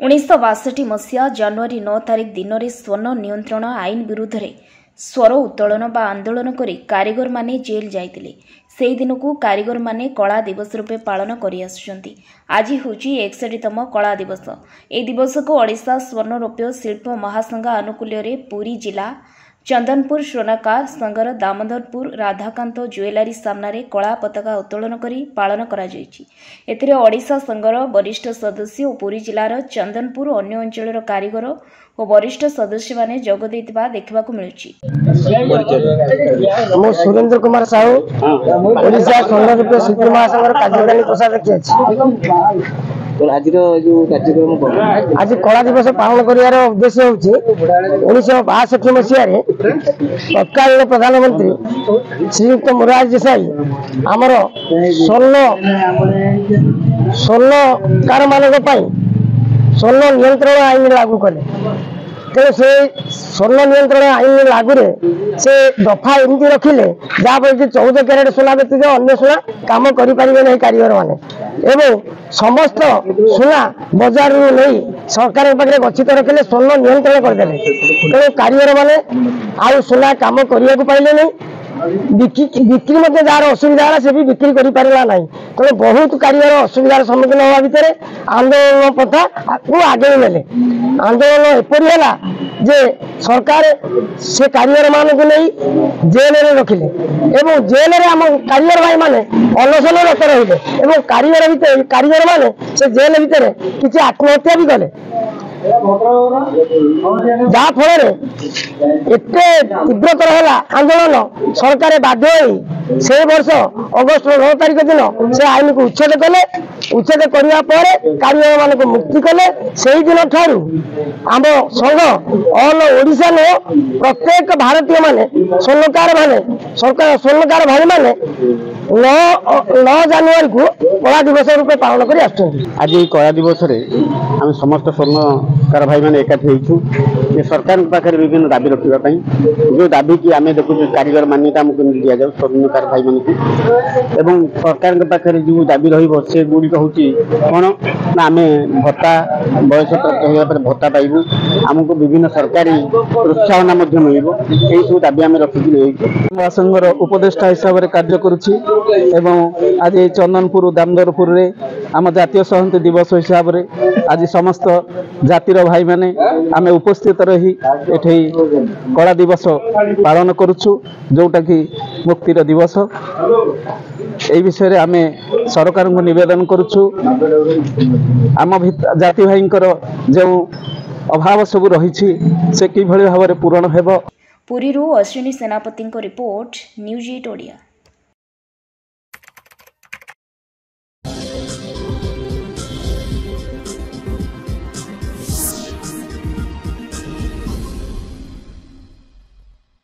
1962 मसीहा जनवरी 9 तारिख दिन में स्वर्ण नियंत्रण आईन विरुद्ध रे स्वर उत्तोलन बा आंदोलन करी कारीगर माने जेल जाइतिले। सेही दिन को कारीगर माने कला दिवस रूपे पालन करि आसुचंती। आज होची 61तम कला दिवस। ए दिवस को ओडिशा स्वर्ण रौप्य शिल्प महासंघ आनुकूल्य रे पुरी जिला चंदनपुर स्वर्णकार संघर दामोदरपुर राधाकांत ज्वेलरी सामने कला पताका उत्तोलन करी पालन करा जायछि। एथिरे ओडिशा संघर वरिष्ठ सदस्य और पुरी जिलार चंदनपुर और अन्य अंचल कारीगर और वरिष्ठ सदस्य माने जोग देथिबा देखिबाकू मिलुछि। मो सुरेंद्र कुमार साहू ओडिशा स्वर्ण रौप्य शिल्प महासंघर कार्यकारी कोषाध्यक्ष अछि। आज जो कार्यक्रम आज कला दिवस पालन कर उद्देश्य हूँ 1962 मसीह तत्कालीन प्रधानमंत्री श्रीयुक्त मोरारजी देसाई आमर स्वर्णकार मान स्वर्ण नियंत्रण आईन लागू कले। तेणु से स्वर्ण नियंत्रण आईन लागू से दफा एमती रखिले जहाँफल कि 14 कैरेट सोना व्यतीत अन्य सोना काम करें कारीगर मैंने एवं समस्त सोना बजार नहीं सरकार पाखे गच्छित रखिले स्वर्ण नियंत्रण करदे। तेणु कारीगर मैंने आउ सोना काम करने को पाइले नहीं बिक्री मध्य जार असुविधा से भी बिक्री कर पारा ना। तेणु बहुत कारीगर असुविधार सम्मुखीन हवा भितर आंदोलन पथा को आगे नेले। आंदोलन एपरी है जे सरकार से कारीगर मान को नहीं जेल में रखिले एवं जेल में आम कारीगर भाई माने अनशन रत रही कारीगर माने से जेल भितर किसी आत्महत्या भी कले जहाँ फल एत तीव्रतर है आंदोलन सरकार बाध्य से वर्ष अगस्त 9 तारिख दिन से आईन को उच्छेद कले। उच्छेद करने कारीगर मान को मुक्ति कले। से दिन ठारू आम संघ ऑल ओडिशा प्रत्येक भारतीय माने स्वर्णकार माने सरकार स्वर्णकार भाई माने 9 जनवरी को कला दिवस रूपे पालन कर आज कला दिवस आम समस्त स्वर्णकार भाई मैंने एकाठी होइछु जे सरकार पाखे विभिन्न दाबी रखापी जो दाबी की आम देखु कारीगर मान्यता आमको दि जाऊ स्वर्णकार भाई मान एवं सरकार पाखे जो दाबी रही गुड़िक हूँ कौन ना आम भत्ता बयस प्राप्त होगा भत्ता पाइबू आमको विभिन्न सरकारी प्रोत्साहन मिल सब दाबी आम रखिक महासंघर उपदेष्टा हिसाब से कार्य करुच्ची एवं आज चंदनपुर दामोदरपुर रे आम जातीय संहति दिवस हिसाब से आज समस्त जातिर भाई माने आम उपस्थित रही एठी कला दिवस पालन करुछु जोटा कि मुक्तिर दिवस। ए विषय आम सरकार को निवेदन करुछु आम जाति भाई जो अभाव सब रही से कि भाव पूरण हेब। पुरी अश्विनी सेनापति रिपोर्ट न्यूज 8 ओडिया।